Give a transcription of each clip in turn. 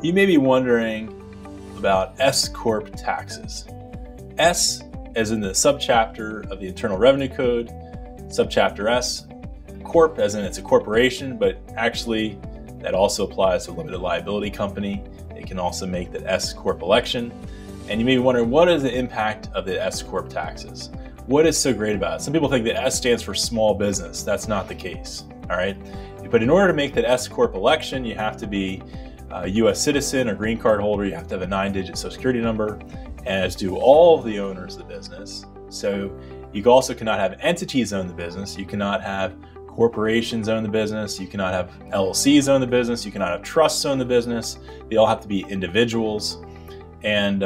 You may be wondering about S Corp taxes. S as in the subchapter of the Internal Revenue Code, subchapter S. Corp as in it's a corporation, but actually that also applies to a limited liability company. It can also make the S Corp election. And you may be wondering, what is the impact of the S Corp taxes? What is so great about it? Some people think that S stands for small business. That's not the case, all right? But in order to make that S Corp election, you have to be a U.S. citizen or green card holder. You have to have a 9-digit social security number, as do all of the owners of the business. So you also cannot have entities own the business. You cannot have corporations own the business. You cannot have LLCs own the business. You cannot have trusts own the business. They all have to be individuals. And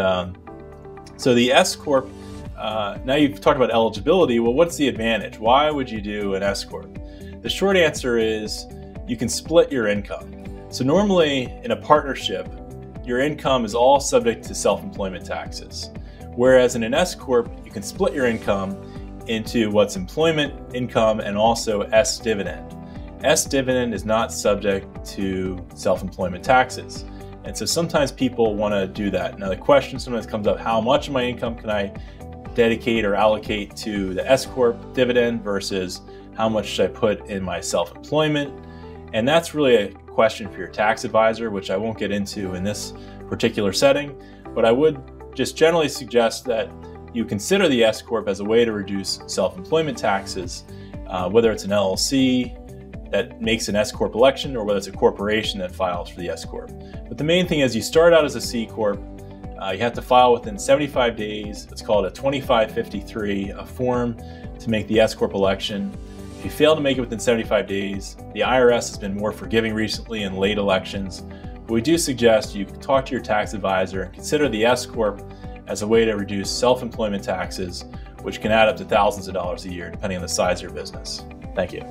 so the S Corp, now you've talked about eligibility. Well, what's the advantage? Why would you do an S Corp? The short answer is you can split your income. So normally in a partnership, your income is all subject to self-employment taxes. Whereas in an S Corp, you can split your income into what's employment income and also S dividend. S dividend is not subject to self-employment taxes. And so sometimes people want to do that. Now the question sometimes comes up, how much of my income can I dedicate or allocate to the S Corp dividend versus how much should I put in my self-employment? And that's really a question for your tax advisor, which I won't get into in this particular setting, but I would just generally suggest that you consider the S Corp as a way to reduce self-employment taxes, whether it's an LLC that makes an S Corp election or whether it's a corporation that files for the S Corp. But the main thing is you start out as a C Corp, you have to file within 75 days. It's called a 2553, a form to make the S Corp election. If you fail to make it within 75 days, the IRS has been more forgiving recently in late elections. But we do suggest you talk to your tax advisor and consider the S Corp as a way to reduce self-employment taxes, which can add up to thousands of dollars a year depending on the size of your business. Thank you.